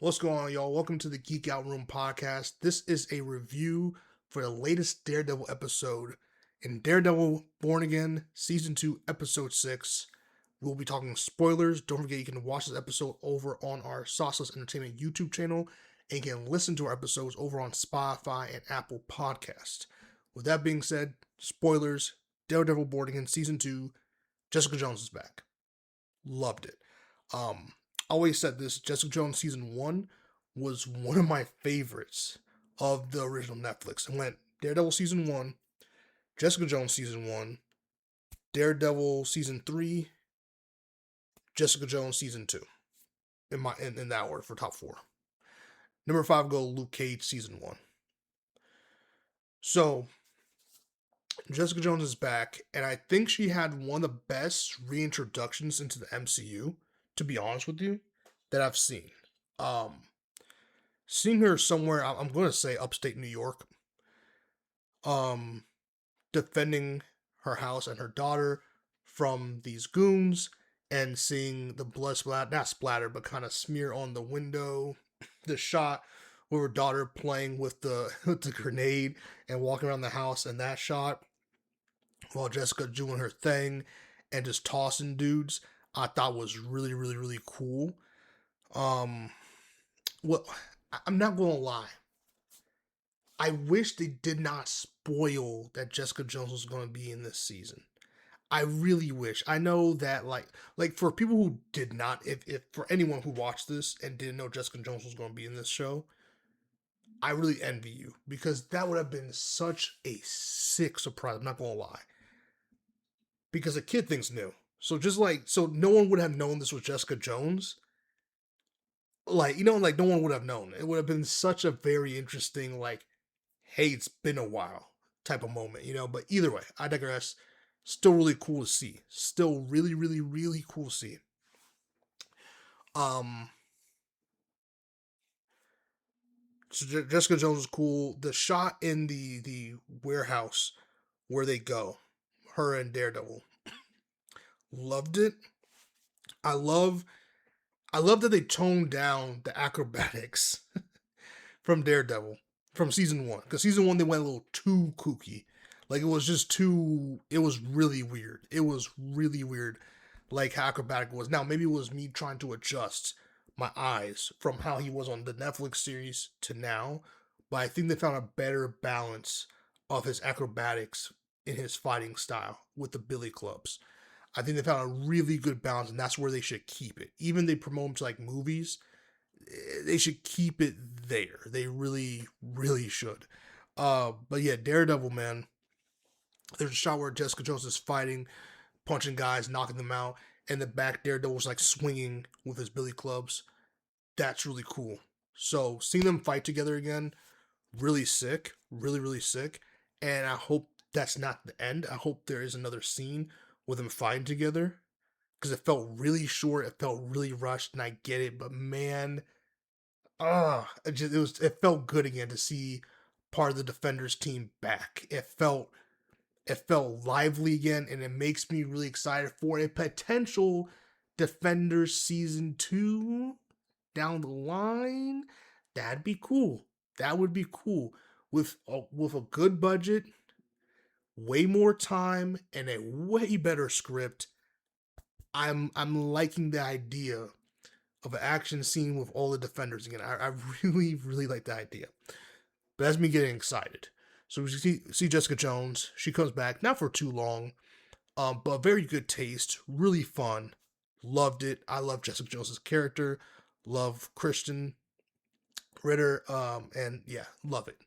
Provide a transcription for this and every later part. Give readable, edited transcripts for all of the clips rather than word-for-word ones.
What's going on, y'all? Welcome to the Geek Out Room podcast. This is a review for the latest Daredevil episode. In Daredevil Born Again, Season 2, Episode 6, we'll be talking spoilers. Don't forget you can watch this episode over on our Sauceless Entertainment YouTube channel, and you can listen to our episodes over on Spotify and Apple Podcast. With that being said, spoilers, Daredevil Born Again, Season 2, Jessica Jones is back. Loved it. Always said this, Jessica Jones Season 1 was one of my favorites of the original Netflix. It went Daredevil Season 1, Jessica Jones Season 1, Daredevil Season 3, Jessica Jones Season 2. In that order for top 4. Number 5 go Luke Cage Season 1. So, Jessica Jones is back, and I think she had one of the best reintroductions into the MCU, to be honest with you, that I've seen. Seeing her somewhere, I'm going to say upstate New York, defending her house and her daughter from these goons, and seeing the blood not splatter, but kind of smear on the window, the shot with her daughter playing with the grenade and walking around the house, and that shot while Jessica doing her thing and just tossing dudes, I thought was really, really, really cool. Well, I'm not gonna lie. I wish they did not spoil that Jessica Jones was gonna be in this season. I really wish. I know that like for people who did not, if for anyone who watched this and didn't know Jessica Jones was gonna be in this show, I really envy you, because that would have been such a sick surprise. I'm not gonna lie. Because a kid thinks new. So so no one would have known this was Jessica Jones. No one would have known. It would have been such a very interesting, hey, it's been a while type of moment, but either way, I digress. Still really cool to see. Still really, really, really cool to see. So Jessica Jones is cool. The shot in the warehouse where they go, her and Daredevil, loved it. I love that they toned down the acrobatics from Daredevil from season 1, because season 1 they went a little too kooky. It was really weird. It was really weird, how acrobatic it was. Now maybe it was me trying to adjust my eyes from how he was on the Netflix series to now, but I think they found a better balance of his acrobatics in his fighting style with the billy clubs. I think they found a really good balance, and that's where they should keep it. Even they promote them to movies, they should keep it there. They really, really should. But yeah, Daredevil, man. There's a shot where Jessica Jones is fighting, punching guys, knocking them out, and the back Daredevil's swinging with his billy clubs. That's really cool. So seeing them fight together again, really sick, really, really sick. And I hope that's not the end. I hope there is another scene with them fighting together, because it felt really short, it felt really rushed, and I get it, but man, it felt good again to see part of the Defenders team back. It felt lively again, and it makes me really excited for a potential Defenders season 2 down the line. That'd be cool. That would be cool with a good budget, way more time, and a way better script. I'm liking the idea of an action scene with all the Defenders again. I really, really like the idea. But that's me getting excited. So we see Jessica Jones. She comes back, not for too long, but very good taste. Really fun. Loved it. I love Jessica Jones' character. Love Christian Ritter. And yeah, love it.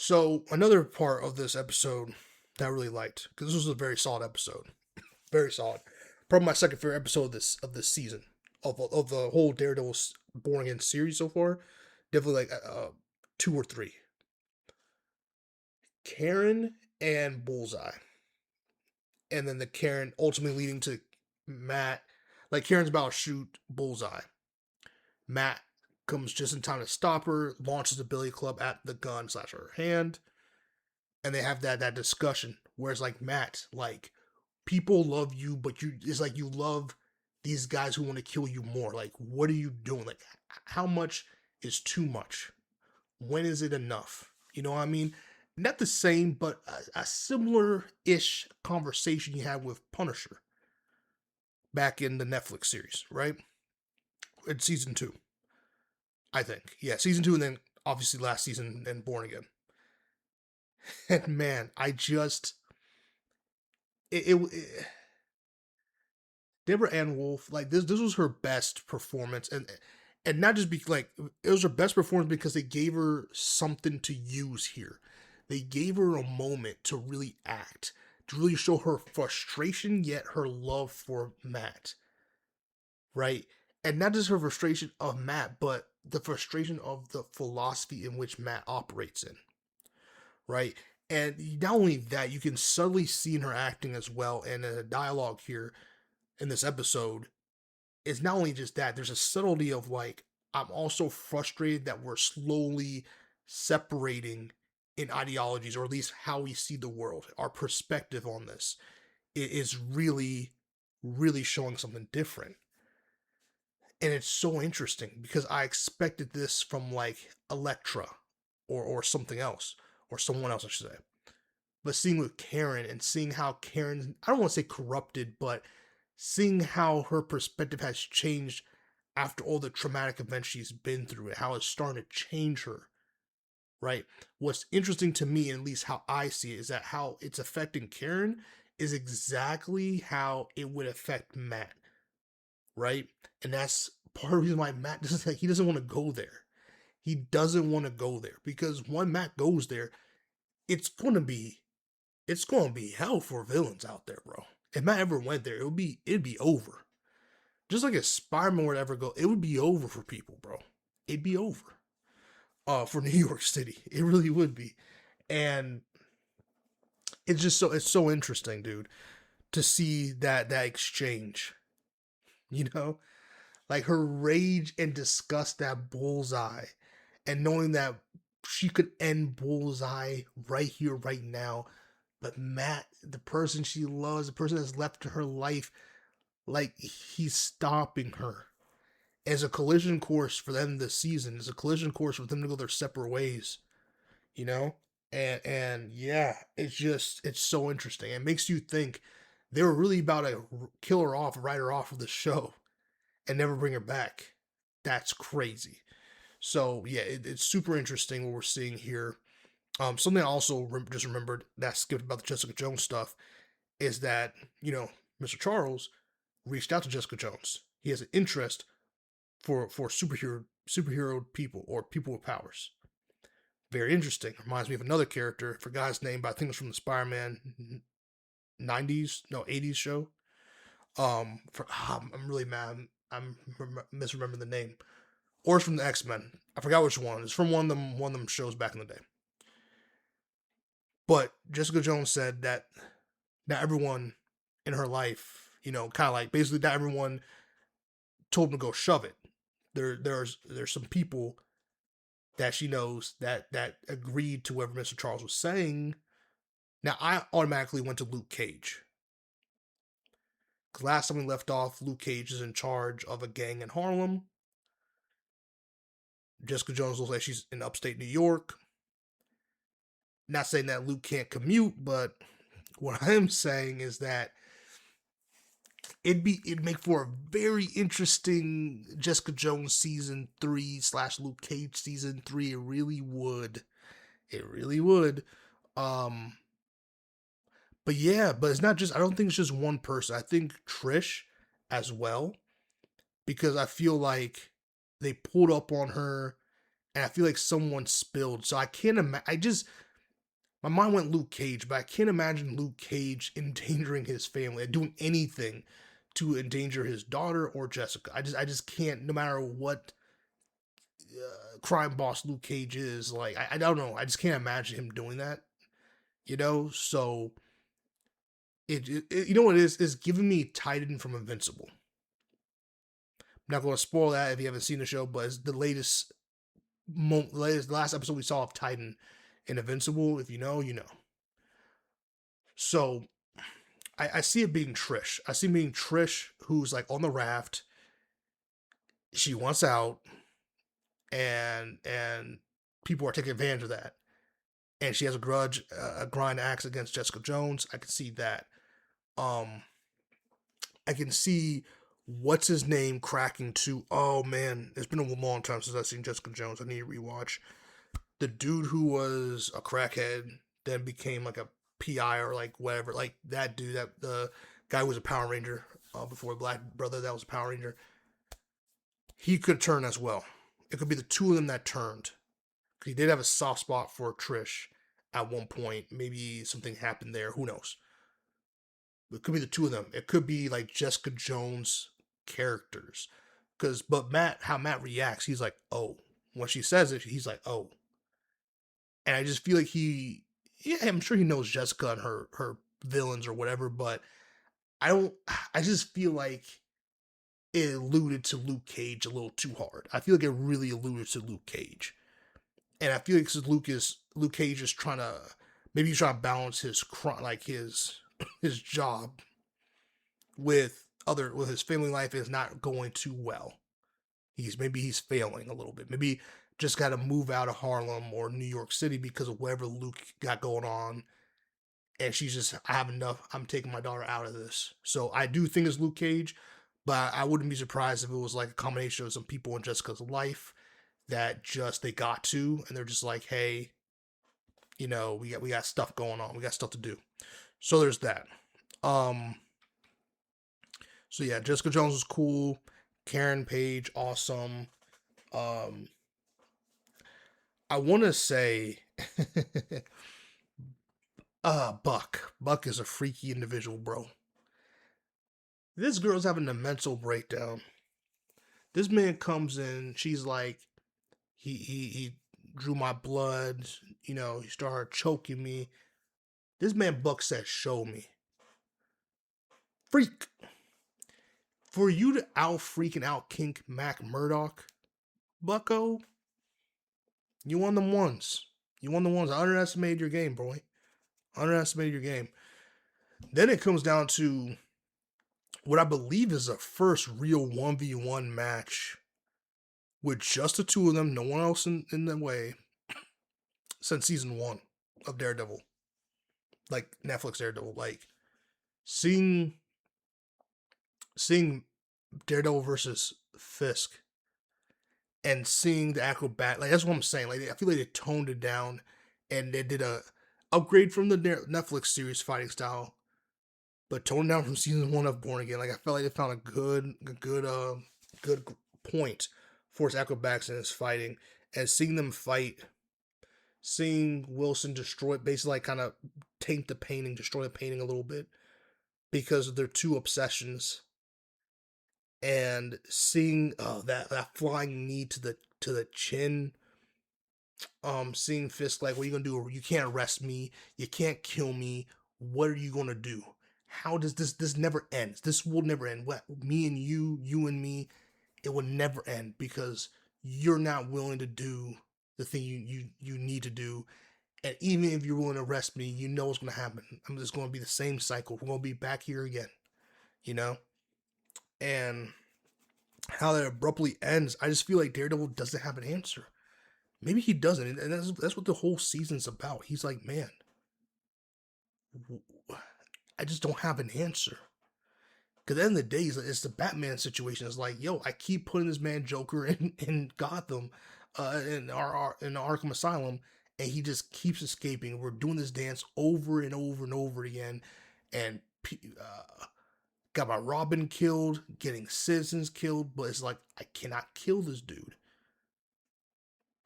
So another part of this episode that I really liked, because this was a very solid episode, very solid. Probably my second favorite episode of this season of the whole Daredevil Born Again series so far. Definitely 2 or 3. Karen and Bullseye, and then the Karen ultimately leading to Matt. Karen's about to shoot Bullseye. Matt comes just in time to stop her, launches the billy club at the gun / her hand, and they have that discussion where it's Matt, people love you, but you love these guys who want to kill you more. Like, what are you doing? Like, how much is too much? When is it enough? You know what I mean? Not the same, but a similar ish conversation you had with Punisher back in the Netflix series, right? In season two, I think. Yeah, season two, and then obviously last season and Born Again. And man, I just it Deborah Ann Wolf, like this was her best performance, and not just be like it was her best performance because they gave her something to use here. They gave her a moment to really act, to really show her frustration, yet her love for Matt, right? And not just her frustration of Matt, but the frustration of the philosophy in which Matt operates in, right? And not only that, you can subtly see in her acting as well, and in the dialogue here in this episode, is not only just that, there's a subtlety of like, I'm also frustrated that we're slowly separating in ideologies, or at least how we see the world. Our perspective on this is really, really showing something different. And it's so interesting because I expected this from like Elektra or something else, or someone else, I should say. But seeing with Karen and seeing how Karen's, I don't want to say corrupted, but seeing how her perspective has changed after all the traumatic events she's been through and how it's starting to change her, right? What's interesting to me, and at least how I see it, is that how it's affecting Karen is exactly how it would affect Matt, right? And that's part of the reason why Matt doesn't like, he doesn't want to go there. He doesn't want to go there because when Matt goes there, it's gonna be hell for villains out there, bro. If Matt ever went there, it'd be over. Just like if Spider-Man would ever go, it would be over for people, bro. It'd be over. For New York City. It really would be. And it's so interesting, dude, to see that exchange. You know? Like her rage and disgust at Bullseye, and knowing that she could end Bullseye right here, right now. But Matt, the person she loves, the person that's left to her life, like he's stopping her. As a collision course for them this season, as a collision course for them to go their separate ways, you know? And yeah, it's so interesting. It makes you think they were really about to kill her off, write her off of the show, and never bring her back. That's crazy. So yeah, it's super interesting what we're seeing here. Something I also just remembered that I skipped about the Jessica Jones stuff is that, you know, Mr. Charles reached out to Jessica Jones. He has an interest for superhero people or people with powers. Very interesting. Reminds me of another character. I forgot his name, but I think it's from the Spider-Man 90s, no 80s show. I'm really mad. I'm misremembering the name. Or it's from the X-Men. I forgot which one. It's from one of them shows back in the day. But Jessica Jones said that not everyone in her life, you know, kind of like basically not everyone told him to go shove it. There's some people that she knows that agreed to whatever Mr. Charles was saying. Now I automatically went to Luke Cage. Because last time we left off, Luke Cage is in charge of a gang in Harlem. Jessica Jones looks like she's in upstate New York. Not saying that Luke can't commute, but what I am saying is that it'd make for a very interesting Jessica Jones season 3 / Luke Cage season 3. It really would. It really would. But yeah, but it's not just, I don't think it's just one person. I think Trish as well, because I feel like they pulled up on her and I feel like someone spilled. So I can't imagine, my mind went Luke Cage, but I can't imagine Luke Cage endangering his family and doing anything to endanger his daughter or Jessica. I just can't, no matter what crime boss Luke Cage is. Like, I don't know. I just can't imagine him doing that, you know? So, you know what it is? It's giving me Titan from Invincible. I'm not going to spoil that if you haven't seen the show, but it's the last episode we saw of Titan in Invincible. If you know, you know. So I see it being Trish. I see it being Trish, who's like on the raft. She wants out, and people are taking advantage of that. And she has a grudge, a grind axe against Jessica Jones. I can see that. Um, I can see what's his name cracking to. Oh man, it's been a long time since I've seen Jessica Jones. I need to rewatch. The dude who was a crackhead then became like a PI or like whatever. Like that dude, that the guy who was a Power Ranger before Black Brother that was a Power Ranger. He could turn as well. It could be the two of them that turned. He did have a soft spot for Trish at one point. Maybe something happened there. Who knows? It could be the two of them. It could be like Jessica Jones characters. But how Matt reacts, he's like, oh. When she says it, he's like, oh. And I just feel like I'm sure he knows Jessica and her villains or whatever, but I just feel like it alluded to Luke Cage a little too hard. I feel like it really alluded to Luke Cage. And I feel like Luke Cage is trying to, maybe he's trying to balance his his job with his family life is not going too well. He's failing a little bit. Maybe just got to move out of Harlem or New York City because of whatever Luke got going on. And she's just, I have enough. I'm taking my daughter out of this. So I do think it's Luke Cage, but I wouldn't be surprised if it was like a combination of some people in Jessica's life that just they got to, and they're just like, hey, we got stuff going on. We got stuff to do. So there's that. So yeah, Jessica Jones was cool. Karen Page, awesome. I want to say, Buck. Buck is a freaky individual, bro. This girl's having a mental breakdown. This man comes in, she's like, he drew my blood, he started choking me. This man Buck said, show me. Freak. For you to freaking out kink Mac Murdock, Bucko, you won them ones. You won the ones. I underestimated your game, boy. Underestimated your game. Then it comes down to what I believe is a first real 1v1 match with just the two of them, no one else in the way, since season 1 of Daredevil. Like Netflix Daredevil. Like seeing Daredevil versus Fisk and seeing the acrobat, like that's what I'm saying. Like I feel like they toned it down and they did a upgrade from the Netflix series fighting style, but toned down from season 1 of Born Again. Like I felt like they found a good point for his acrobatics and his fighting, and seeing them fight, seeing Wilson destroy, basically like kind of taint the painting, destroy the painting a little bit because of their two obsessions, and seeing that flying knee to the chin. Seeing Fisk like, what are you gonna do? You can't arrest me. You can't kill me. What are you gonna do? How does this never ends? This will never end. What, me and you and me, it will never end because you're not willing to do the thing you need to do. And even if you're willing to arrest me, you know what's gonna happen. I'm just gonna be the same cycle. We're gonna be back here again. And how that abruptly ends, I just feel like Daredevil doesn't have an answer. Maybe he doesn't, and that's what the whole season's about. He's like, man, I just don't have an answer. Because at the end of the day, it's the Batman situation. It's like, yo, I keep putting this man Joker in Gotham, in Arkham Asylum, and he just keeps escaping. We're doing this dance over and over and over again, and got my Robin killed, getting citizens killed, but it's like, I cannot kill this dude.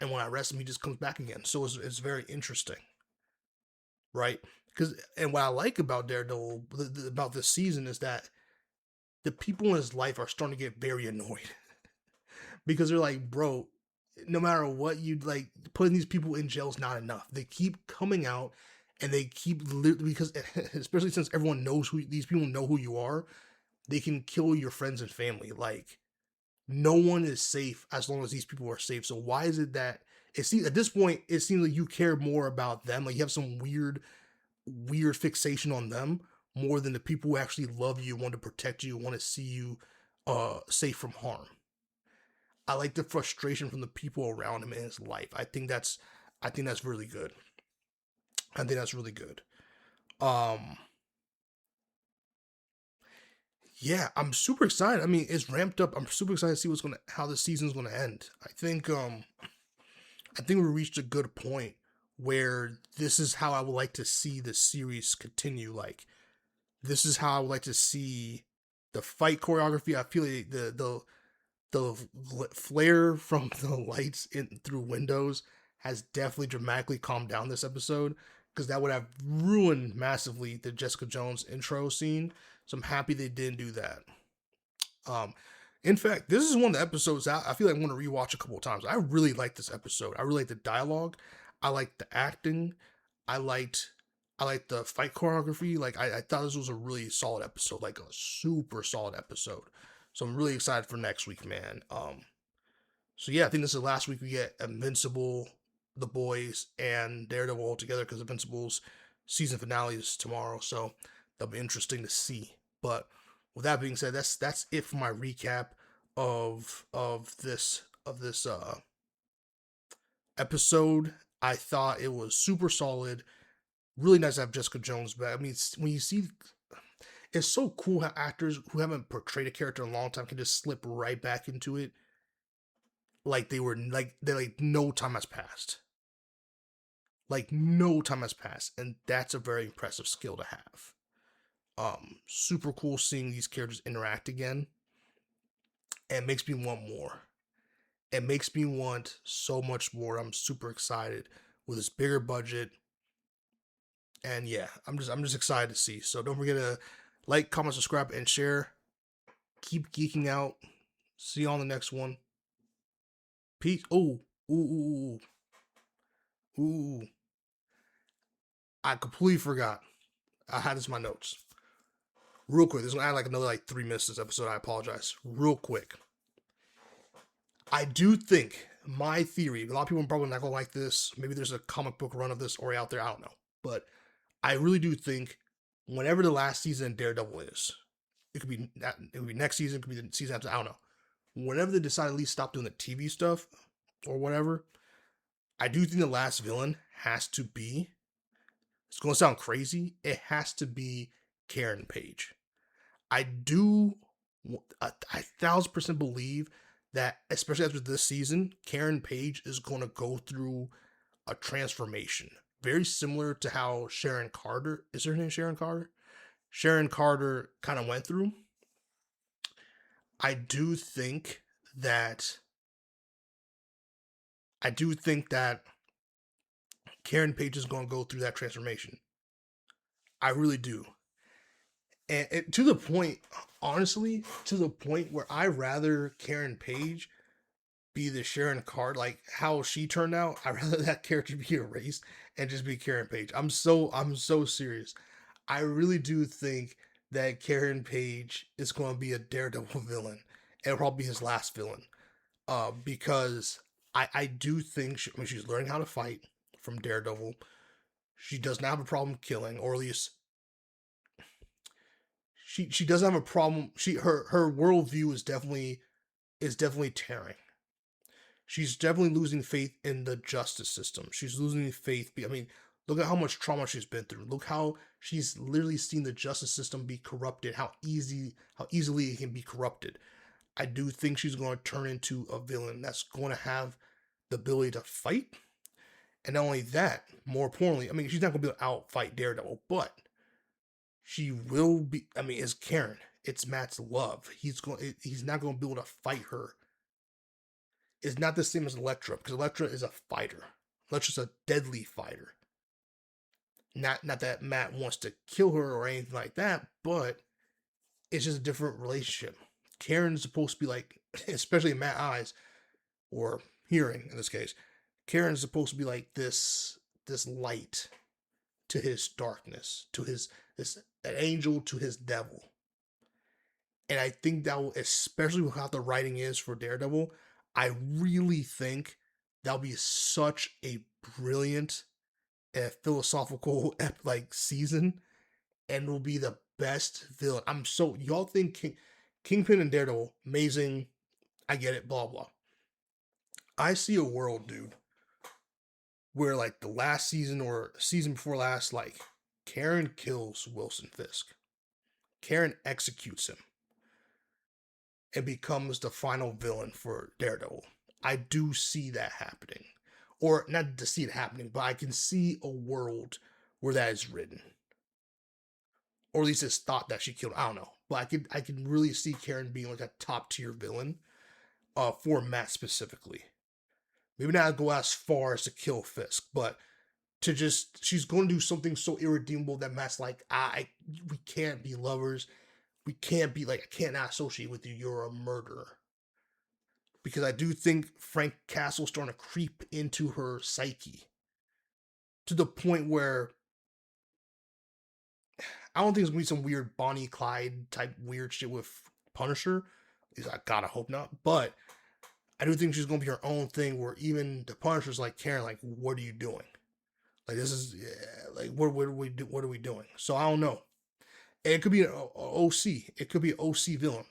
And when I arrest him, he just comes back again. So it's very interesting, right? And what I like about Daredevil, about this season, is that the people in his life are starting to get very annoyed because they're like, bro, no matter what you like, putting these people in jail is not enough. They keep coming out, and they keep because especially since everyone knows who these people know who you are, they can kill your friends and family. Like, no one is safe as long as these people are safe. So why is it that it seems at this point it seems like you care more about them? Like you have some weird fixation on them, more than the people who actually love you, want to protect you, want to see you safe from harm. I like the frustration from the people around him in his life. I think that's really good. I think that's really good. Um, yeah, I'm super excited. I mean, it's ramped up. I'm super excited to see how the season's gonna end. I think we reached a good point where this is how I would like to see the series continue. Like, this is how I would like to see the fight choreography. I feel like the flare from the lights in through windows has definitely dramatically calmed down this episode, because that would have ruined massively the Jessica Jones intro scene. So I'm happy they didn't do that. Um, in fact, this is one of the episodes I feel like I'm going to rewatch a couple of times. I really like this episode. I really like the dialogue. I like the acting. I liked I liked the fight choreography. Like I thought this was a really solid episode, like a super solid episode. So I'm really excited for next week, man. So yeah, I think this is the last week we get Invincible, The Boys, and Daredevil all together, because Invincible's season finale is tomorrow. So that'll be interesting to see. But with that being said, that's it for my recap of this episode. I thought it was super solid. Really nice to have Jessica Jones back. I mean, when you see, it's so cool how actors who haven't portrayed a character in a long time can just slip right back into it, like they're like no time has passed. Like no time has passed, and that's a very impressive skill to have. Super cool seeing these characters interact again, and it makes me want more. It makes me want so much more. I'm super excited with this bigger budget, and yeah, I'm just excited to see. So don't forget to like, comment, subscribe, and share. Keep geeking out. See you on the next one. Peace. Oh, ooh, ooh, ooh. I completely forgot. I had this in my notes. Real quick, this is gonna add like another like 3 minutes to this episode. I apologize. Real quick. I do think my theory, a lot of people are probably not gonna like this. Maybe there's a comic book run of this already out there. I don't know. But I really do think whenever the last season of Daredevil is, it could be next season, it could be the season after, I don't know. Whenever they decide to at least stop doing the TV stuff or whatever, I do think the last villain has to be, it's gonna sound crazy, it has to be Karen Page. I do 1,000% believe that, especially after this season, Karen Page is going to go through a transformation, very similar to how Sharon Carter, is her name Sharon Carter? Sharon Carter kind of went through. I do think that I do think that Karen Page is going to go through that transformation. I really do. And to the point, honestly, to the point where I rather Karen Page be the Sharon Card, like how she turned out. I'd rather that character be erased and just be Karen Page. I'm so serious. I really do think that Karen Page is going to be a Daredevil villain. It'll probably be his last villain. Because I do think she's learning how to fight from Daredevil. She does not have a problem killing, or at least she doesn't have a problem. Her worldview is definitely tearing. She's definitely losing faith in the justice system. She's losing faith. I mean, look at how much trauma she's been through. Look how she's literally seen the justice system be corrupted. How easily it can be corrupted. I do think she's going to turn into a villain that's going to have the ability to fight. And not only that, more importantly, I mean, she's not going to be able to outfight Daredevil, but she will be. I mean, it's Karen. It's Matt's love. He's not going to be able to fight her. It's not the same as Elektra, because Elektra is a fighter. Elektra's a deadly fighter. Not that Matt wants to kill her or anything like that, but it's just a different relationship. Karen's supposed to be like, especially in Matt's eyes, or hearing in this case, Karen's supposed to be like this light to his darkness, to his an angel to his devil. And I think that will, especially with how the writing is for Daredevil, I really think that'll be such a brilliant philosophical like season, and will be the best villain. Y'all think Kingpin and Daredevil amazing. I get it. Blah blah. I see a world, dude, where like the last season or season before last, like Karen kills Wilson Fisk. Karen executes him and becomes the final villain for Daredevil. I do see that happening. Or not to see it happening, but I can see a world where that is written. Or at least it's thought that she killed. I don't know. But I can really see Karen being like a top tier villain for Matt specifically. Maybe not go as far as to kill Fisk, but to just she's going to do something so irredeemable that Matt's like, we can't be lovers. We can't be like, I can't not associate with you. You're a murderer. Because I do think Frank Castle's starting to creep into her psyche to the point where I don't think it's gonna be some weird Bonnie Clyde type weird shit with Punisher. I gotta hope not. But I do think she's gonna be her own thing where even the Punisher's like, Karen, like, what are you doing? Like, this is like, what are we do? What are we doing? So I don't know. And it could be an OC. It could be an OC villain,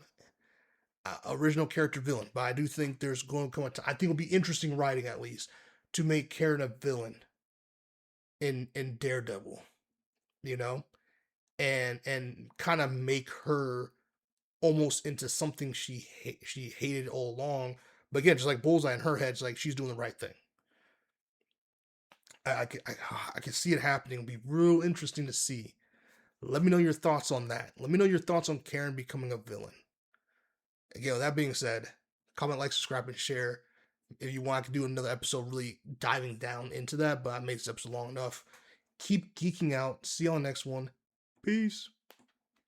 original character villain. But I do think there's going to come a time. I think it'll be interesting writing at least to make Karen a villain in Daredevil, you know, and kind of make her almost into something she hated all along. But again, just like Bullseye in her head, it's like she's doing the right thing. I can see it happening. It'll be real interesting to see. Let me know your thoughts on that. Let me know your thoughts on Karen becoming a villain. Again, with that being said, comment, like, subscribe, and share. If you want, I could do another episode really diving down into that, but I made this episode long enough. Keep geeking out. See you on the next one. Peace.